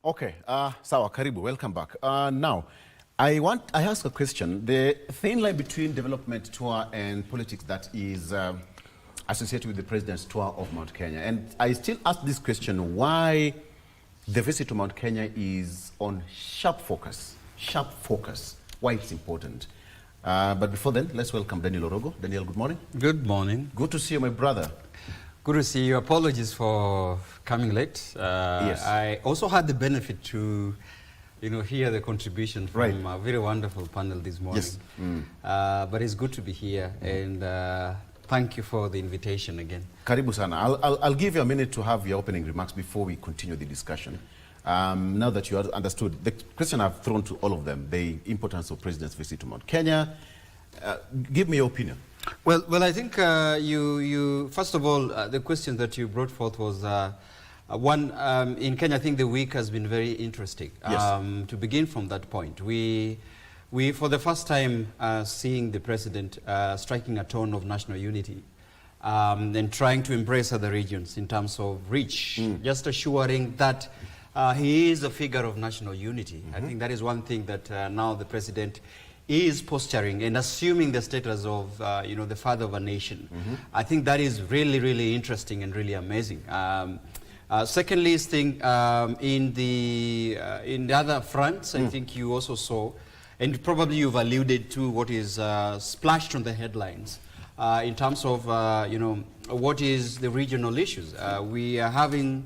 Okay, sawa, karibu, welcome back. Now, I ask a question. The thin line between development tour and politics that is associated with the president's tour of Mount Kenya. And I still ask this question, why the visit to Mount Kenya is on sharp focus, why it's important. But before then, let's welcome Daniel Orogo. Daniel, good morning. Good morning. Good to see you, my brother. Good to see you. Apologies for coming late. Yes. I also had the benefit to, hear the contribution from a very wonderful panel this morning. Yes. But it's good to be here, and thank you for the invitation again. Karibu sana. I'll give you a minute to have your opening remarks before we continue the discussion. Now that you have understood, the question I've thrown to all of them, the importance of President's visit to Mount Kenya. Give me your opinion. Well, I think you first of all, the question that you brought forth was one in Kenya. I think the week has been very interesting. Yes. To begin from that point, we for the first time seeing the president striking a tone of national unity and trying to embrace other regions in terms of reach, just assuring that he is a figure of national unity. I think that is one thing that now the president is posturing and assuming the status of the father of a nation. I think that is really, really interesting and really amazing. Secondly, in the other fronts, I think you also saw, and probably you've alluded to what is splashed on the headlines in terms of what is the regional issues. We are having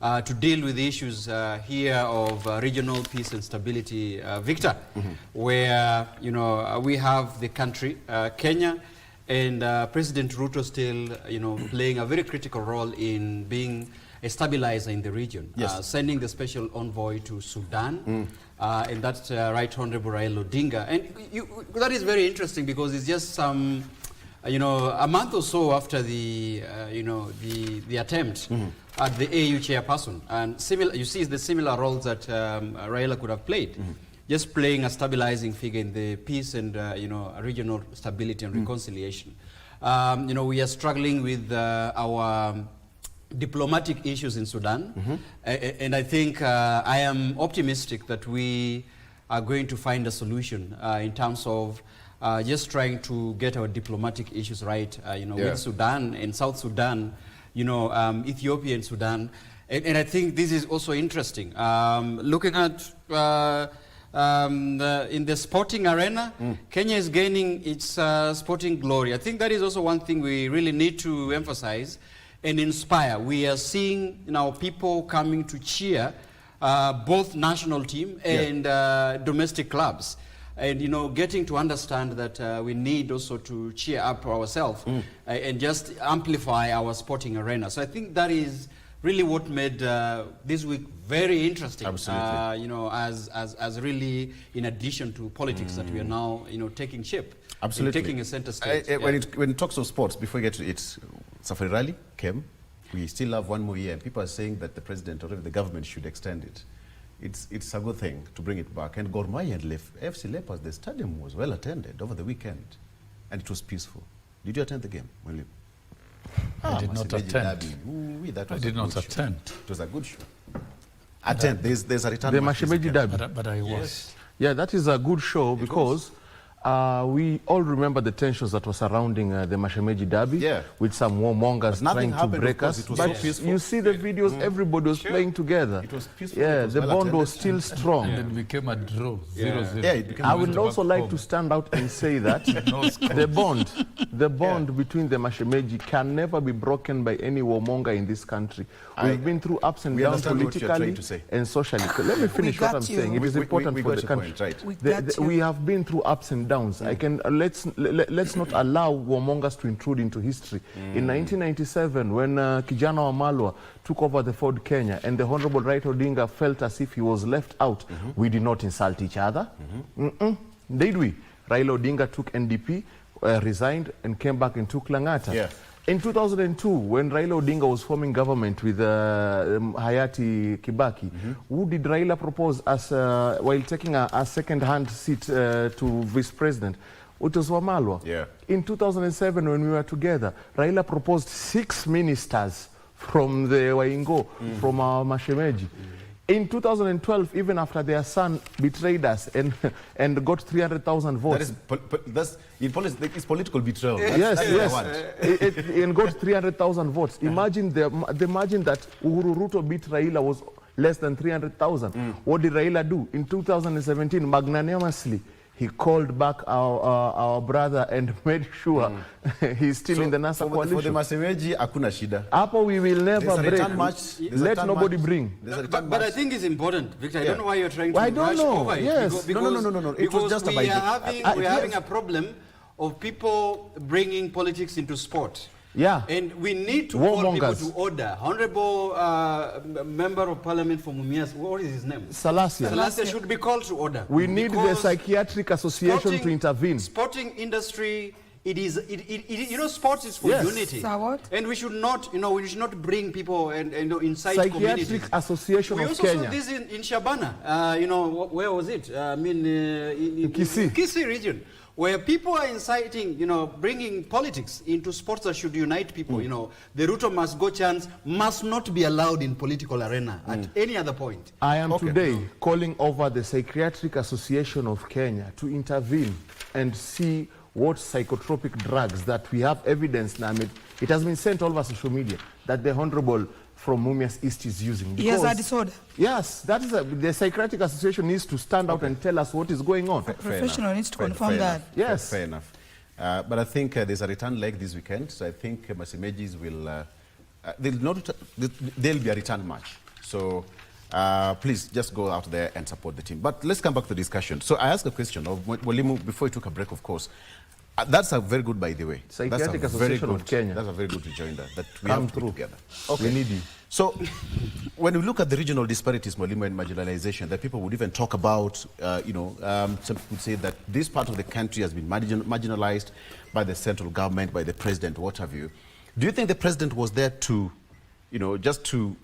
to deal with the issues here of regional peace and stability, Victor, where we have the country, Kenya, and President Ruto still playing a very critical role in being a stabilizer in the region, yes. Sending the special envoy to Sudan, and that's Right Honorable Raila Odinga. And that is very interesting because it's just some a month or so after the attempt at the AU chairperson, and you see the similar roles that Raila could have played, just playing a stabilizing figure in the peace and regional stability and reconciliation. We are struggling with our diplomatic issues in Sudan, and I think I am optimistic that we are going to find a solution in terms of just trying to get our diplomatic issues right, with Sudan and South Sudan, Ethiopia and Sudan. And I think this is also interesting. Looking at in the sporting arena, Kenya is gaining its sporting glory. I think that is also one thing we really need to emphasize and inspire. We are seeing people coming to cheer both national team and domestic clubs. And getting to understand that we need also to cheer up ourselves and just amplify our sporting arena. So I think that is really what made this week very interesting. Absolutely. As really in addition to politics that we are now taking shape. Absolutely. Taking a center stage. When it talks of sports, before we get to it, Safari Rally came. We still have one more year, and people are saying that the president or the government should extend it. It's a good thing to bring it back. And Gor Mahia and FC Leopards, the stadium was well attended over the weekend, and it was peaceful. Did you attend the game? I did not attend. I did not attend. It was a good show. Attend. There's a return. The Mashemeji Derby. But I was. Yes. Yeah, that is a good show because we all remember the tensions that were surrounding the Mashemeji Derby, with some warmongers trying to break us. But you see the videos, everybody was playing together. It was peaceful. Yeah, the bond was still strong. And it became a draw, 0-0. Yeah, it became I would also like to stand out and say that the bond between the Mashemeji can never be broken by any warmonger in this country. We've been through ups and downs politically and socially. Let me finish what I'm saying. It is important for the country. We have been through ups and downs. Let's not allow warmongers to intrude into history. In 1997, when Kijana Wamalwa took over the Ford Kenya and the Honorable Right Odinga felt as if he was left out, we did not insult each other. Did we? Raila Odinga took NDP, resigned, and came back and took Langata. Yeah. In 2002, when Raila Odinga was forming government with Hayati Kibaki, who did Raila propose as while taking a second-hand seat to vice president? It was Wamalwa. Yeah. In 2007, when we were together, Raila proposed 6 ministers from the Waingo, from our Mashemeji. In 2012, even after their son betrayed us and got 300,000 votes. It's political betrayal. Yes. And got 300,000 votes. Imagine the margin that Uhuru Ruto beat Raila was less than 300,000. What did Raila do? In 2017, magnanimously, he called back our brother and made sure he's still in the NASA coalition. For the Masemeji, hakuna shida. Apo we will never break. Let nobody bring. But I think it's important, Victor. I don't know why you're trying to rush over it. Yes. Because, no. It was just we are having a problem of people bringing politics into sport. Yeah. And we need to call people to order. Honorable Member of Parliament for Mumias, what is his name? Salasia should be called to order. We need the Psychiatric Association to intervene. Sporting industry, sports is for unity. So what? And we should not, we should not bring people and incite communities. Psychiatric Association of Kenya. We also saw this in Shabana. Where was it? In Kisii region, where people are inciting, bringing politics into sports that should unite people. The Ruto must go chance must not be allowed in political arena at any other point. I am today calling over the Psychiatric Association of Kenya to intervene and see what psychotropic drugs that we have evidence now. It has been sent all over social media that the Honorable from Mumias East is using. He has a disorder. Yes, that is the Psychiatric Association needs to stand out and tell us what is going on. Professional needs to confirm that. Yes. Fair enough. But I think there's a return leg this weekend, so I think Masemejis will, there'll be a return match. So please just go out there and support the team. But let's come back to the discussion. So I asked a question of Walimu before we took a break, of course. That's a very good, by the way. Psychiatric Association of Kenya. That's a very good rejoinder that we Come have to through together. Okay. We need you. So when we look at the regional disparities, Mwalimu, and marginalization, that people would even talk about, some people say that this part of the country has been marginalized by the central government, by the president, what have you. Do you think the president was there to, just to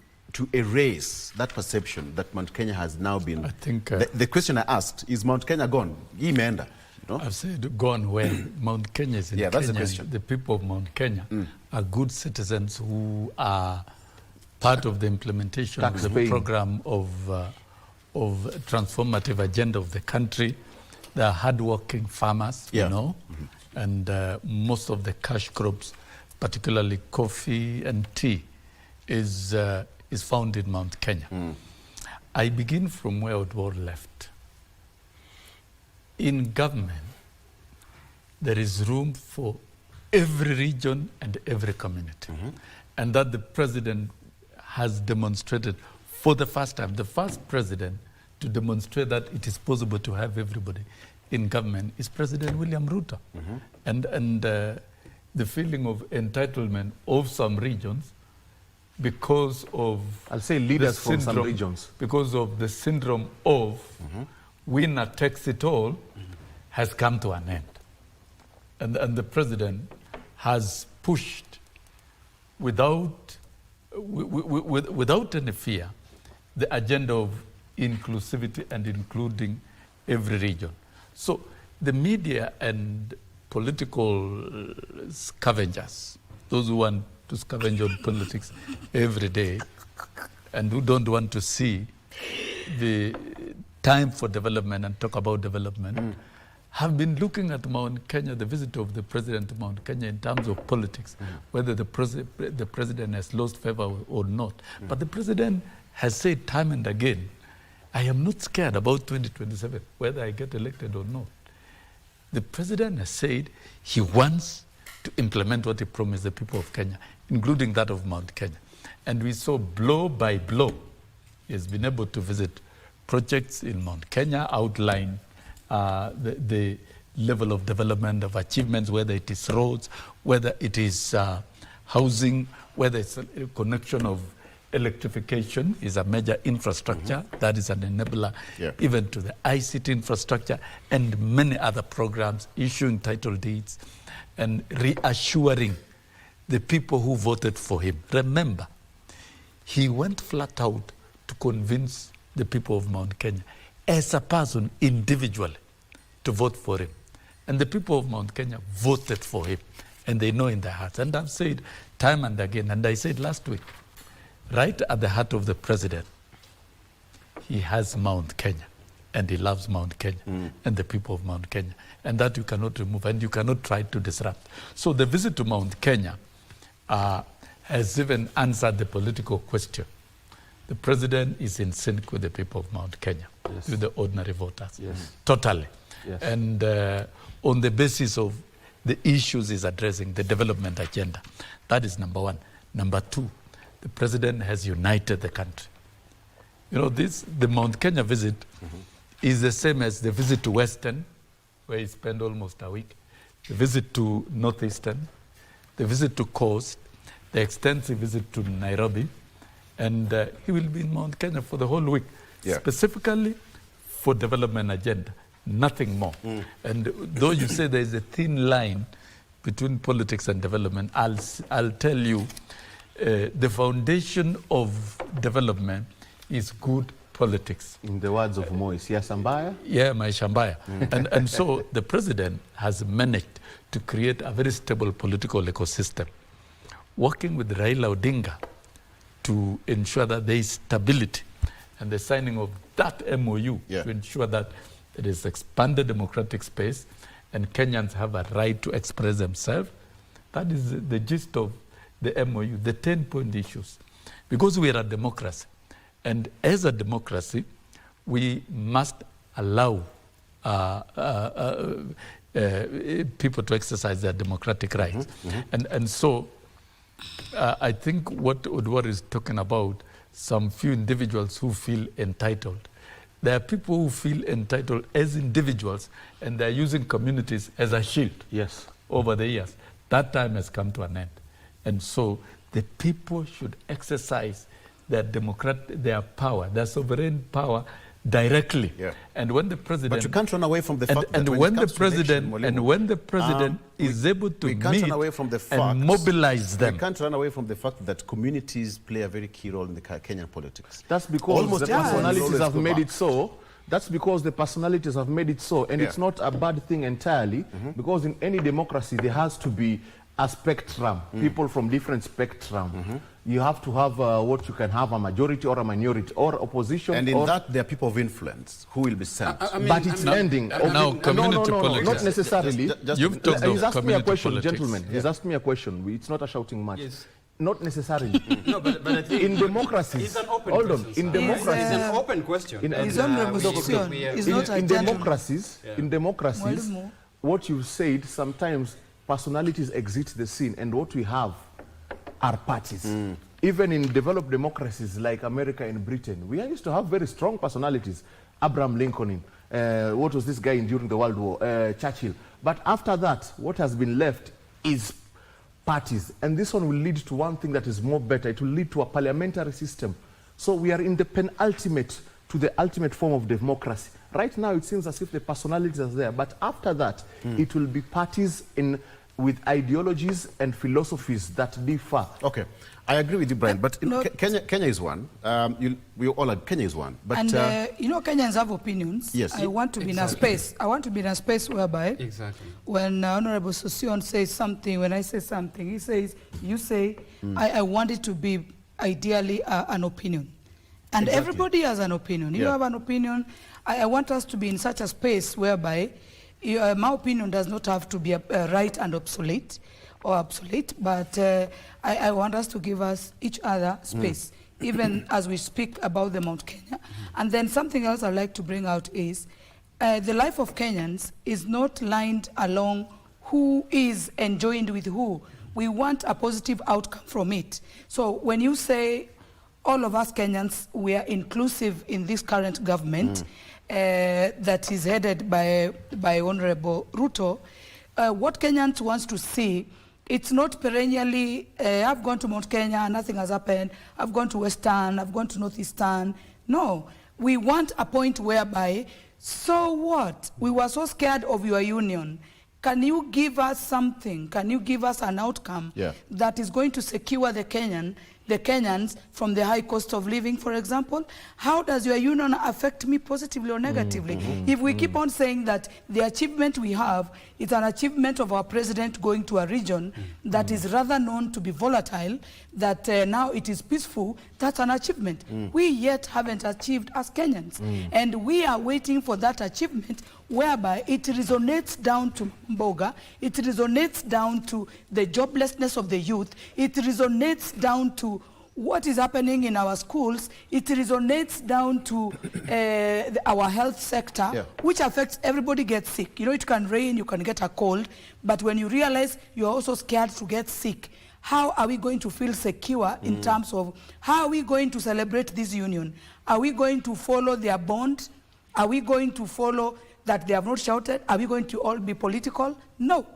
erase that perception that Mount Kenya has now been? I think the question I asked is, Mount Kenya gone? Imeenda. I've said gone when Mount Kenya is in Kenya. That's the question. The people of Mount Kenya are good citizens who are part of the implementation of the program of transformative agenda of the country. They are hardworking farmers, and most of the cash crops, particularly coffee and tea, is found in Mount Kenya. I begin from where Odwar left. In government, there is room for every region and every community. And that the president has demonstrated for the first time, the first president to demonstrate that it is possible to have everybody in government is President William Ruto. And the feeling of entitlement of some regions because of... I'll say leaders from some regions. Because of the syndrome of winner takes it all has come to an end. And the president has pushed without any fear the agenda of inclusivity and including every region. So the media and political scavengers, those who want to scavenge on politics every day and who don't want to see the time for development and talk about development, have been looking at Mount Kenya, the visit of the president to Mount Kenya in terms of politics, whether the president has lost favor or not. But the president has said time and again, I am not scared about 2027, whether I get elected or not. The president has said he wants to implement what he promised the people of Kenya, including that of Mount Kenya. And we saw blow by blow, he has been able to visit projects in Mount Kenya, outline the level of development of achievements, whether it is roads, whether it is housing, whether it's a connection of electrification is a major infrastructure that is an enabler even to the ICT infrastructure and many other programs, issuing title deeds and reassuring the people who voted for him. Remember, he went flat out to convince the people of Mount Kenya as a person individually to vote for him. And the people of Mount Kenya voted for him, and they know in their hearts. And I've said time and again, and I said last week, right at the heart of the president he has Mount Kenya, and he loves Mount Kenya and the people of Mount Kenya, and that you cannot remove, and you cannot try to disrupt. So the visit to Mount Kenya has even answered the political question. The president is in sync with the people of Mount Kenya, with the ordinary voters, totally. Yes. And on the basis of the issues he's addressing, the development agenda, that is number one. Number two, the president has united the country. You know, the Mount Kenya visit is the same as the visit to Western, where he spent almost a week, the visit to Northeastern, the visit to Coast, the extensive visit to Nairobi, and he will be in Mount Kenya for the whole week, specifically for development agenda, nothing more. And though you say there is a thin line between politics and development, I'll tell you, the foundation of development is good politics. In the words of Moise, Yasambaya? Yeah, Maishambaya. And so the president has managed to create a very stable political ecosystem, working with Raila Odinga to ensure that there is stability, and the signing of that MOU to ensure that there is expanded democratic space and Kenyans have a right to express themselves. That is the gist of the MOU, the 10-point issues. Because we are a democracy, and as a democracy, we must allow people to exercise their democratic rights. And so I think what Odwar is talking about, some few individuals who feel entitled. There are people who feel entitled as individuals, and they're using communities as a shield over the years. That time has come to an end. And so the people should exercise their power, their sovereign power directly. And when the president, but you can't run away from the fact that when the president is able to meet and mobilize them. We can't run away from the fact that communities play a very key role in the Kenyan politics. That's because the personalities have made it so. That's because the personalities have made it so. And it's not a bad thing entirely, because in any democracy there has to be a spectrum, people from different spectrum. You have to have what you can have, a majority or a minority or opposition. And in that, there are people of influence who will be sent. But it's ending. Now, community politics. Not necessarily. You've talked He's of asked me a question, politics. gentlemen. He's asked me a question. It's not a shouting match. Not necessarily. No, but I think in democracies, it's an open hold on. question. In democracies, it's an open question. In democracies, what you said, sometimes personalities exit the scene, and what we have are parties. Even in developed democracies like America and Britain, we used to have very strong personalities. Abraham Lincoln, what was this guy during the World War? Churchill. But after that, what has been left is parties. And this one will lead to one thing that is more better. It will lead to a parliamentary system. So we are in the penultimate to the ultimate form of democracy. Right now, it seems as if the personalities are there. But after that, it will be parties with ideologies and philosophies that differ. Okay, I agree with you, Brian. But Kenya is one. We all agree Kenya is one. But and you know, Kenyans have opinions. Yes. I want to be in a space. I want to be in a space whereby, when Honorable Sosion says something, when I say something, he says, you say, I want it to be ideally an opinion. And everybody has an opinion. You have an opinion. I want us to be in such a space whereby my opinion does not have to be right and obsolete, but I want us to give us each other space, even as we speak about the Mount Kenya. And then something else I'd like to bring out is the life of Kenyans is not lined along who is enjoined with who. We want a positive outcome from it. So when you say all of us Kenyans, we are inclusive in this current government, that is headed by Honorable Ruto, what Kenyans wants to see, it's not perennially, I've gone to Mount Kenya, nothing has happened, I've gone to Western, I've gone to Northeastern. No, we want a point whereby, so what? We were so scared of your union. Can you give us something? Can you give us an outcome that is going to secure the Kenyans from the high cost of living, for example? How does your union affect me positively or negatively? If we keep on saying that the achievement we have is an achievement of our president going to a region that is rather known to be volatile, that now it is peaceful, That's an achievement. We yet haven't achieved as Kenyans. And we are waiting for that achievement whereby it resonates down to Mboga, it resonates down to the joblessness of the youth, it resonates down to what is happening in our schools, it resonates down to our health sector, which affects everybody gets sick. You know, it can rain, you can get a cold, but when you realize you're also scared to get sick, how are we going to feel secure in terms of how are we going to celebrate this union? Are we going to follow their bond? Are we going to follow that they have not shouted? Are we going to all be political? No.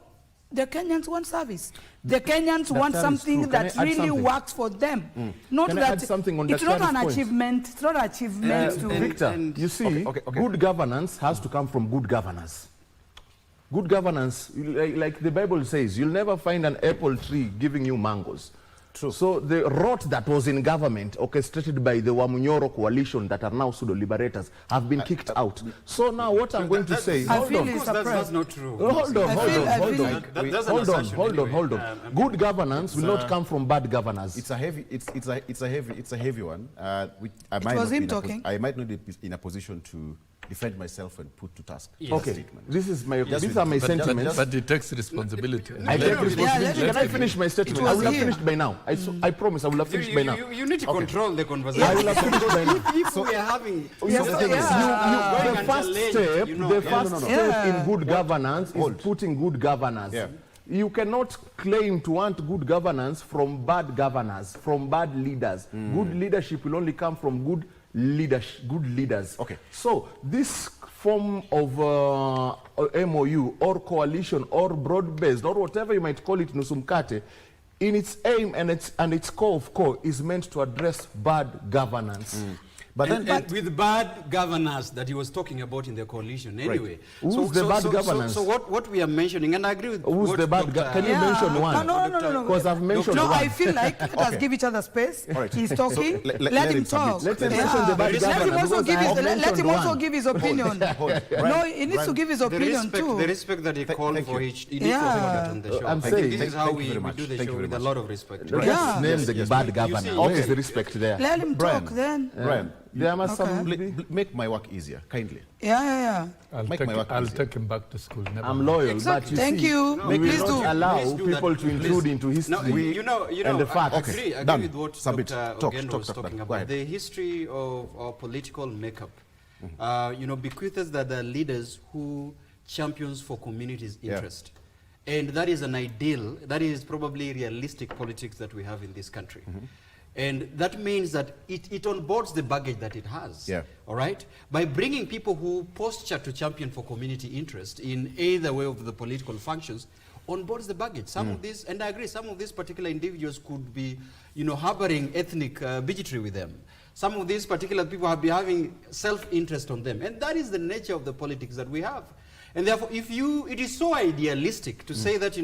The Kenyans want service. The Kenyans want something that really works for them. Not Can that I add something on it's that not an point? achievement. It's not an achievement to Victor, you see, good governance has to come from good governance. Good governance, like the Bible says, you'll never find an apple tree giving you mangoes. True. So the rot that was in government, orchestrated by the Wamunyoro coalition that are now pseudo-liberators, have been kicked out. So now what I'm going to say, hold on. That's not true. Hold on. Good governance will not come from bad governance. It's a heavy one. Which I might not be in a position to defend myself and put to task. Yes. Okay, these are my sentiments. But it takes responsibility. I take responsibility. Can I finish my statement? I will have finished by now. I promise I will have finished by now. You need to control the conversation. I will have finished by now. If we are having... The first step in good governance is putting good governance. Yeah. You cannot claim to want good governance from bad governors, from bad leaders. Good leadership will only come from good leaders. Okay. So this form of MOU or coalition or broad-based or whatever you might call it, Nusumkate, in its aim and its core of core is meant to address bad governance. But with bad governance that he was talking about in the coalition anyway. Right. Who's the bad governance? So what we are mentioning, and I agree with who's the bad governance? Can you mention one? No. Because I've mentioned one. No, I feel like let us give each other space. Right. He's talking. So let him talk. Let him mention the bad governance. Let him also give his opinion. No, he needs to give his opinion too. The respect that he called for each on the show. I'm saying this is how we do the show with a lot of respect. Just name the bad governor. Where is the respect there? Let him talk then. Brian. There must make my work easier, kindly. Yeah. I'll take him back to school. I'm loyal, exactly. But Thank you. We will not allow people to intrude into history. And the facts. I agree with what Dr. Ogendo was talking about. The history of our political makeup, bequeaths that the leaders who champions for communities' interest. And that is an ideal, that is probably realistic politics that we have in this country. And that means that it onboards the baggage that it has, all right? By bringing people who posture to champion for community interest in either way of the political functions, onboards the baggage. Some of these, and I agree, some of these particular individuals could be, harboring ethnic bigotry with them. Some of these particular people have been having self-interest on them. And that is the nature of the politics that we have. And therefore, it is so idealistic to say that,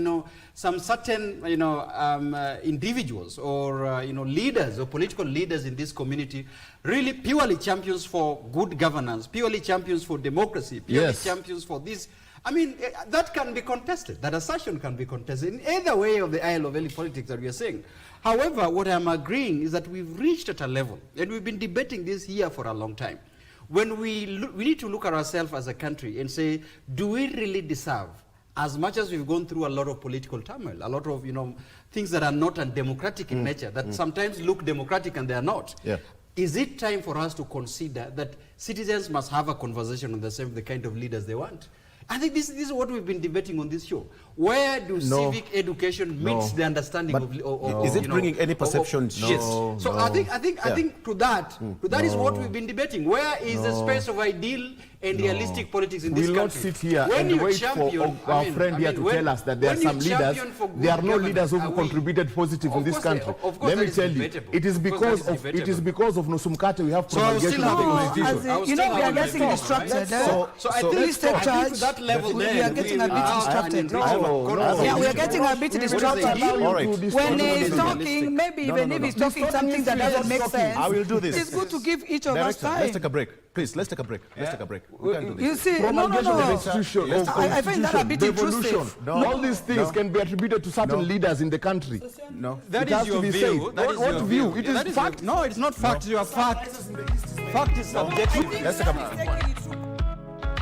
some certain, individuals or, leaders or political leaders in this community really purely champions for good governance, purely champions for democracy, purely champions for this. I mean, that can be contested. That assertion can be contested in either way of the aisle of any politics that we are saying. However, what I'm agreeing is that we've reached at a level, and we've been debating this here for a long time, when we need to look at ourselves as a country and say, do we really deserve, as much as we've gone through a lot of political turmoil, a lot of things that are not undemocratic in nature, that sometimes look democratic and they are not. Is it time for us to consider that citizens must have a conversation on the kind of leaders they want? I think this is what we've been debating on this show. Where do civic education meets the understanding of is it bringing any perception shift? So I think to that is what we've been debating. Where is the space of ideal and realistic politics in this country? We'll not sit here and wait for our friend here to tell us that there are some leaders. There are no leaders who have contributed positive in this country. Let me tell you, it is because of Nusumkate we have promulgation of the constitution. We are getting distracted. So please take charge. that level, we are getting a bit distracted. No. Yeah, we are getting a bit distracted. All right. When he's talking, maybe even if he's talking something that doesn't make sense, I will do this. it's good to give each of us Director, time. let's take a break. Please, let's take a break. Let's take a break. We can do this. You see, no. I find that a bit intrusive. All these things can be attributed to certain leaders in the country. No. That is your view. What view? It is fact. No, it's not fact. Your fact. Fact is subjective. Let's take a break.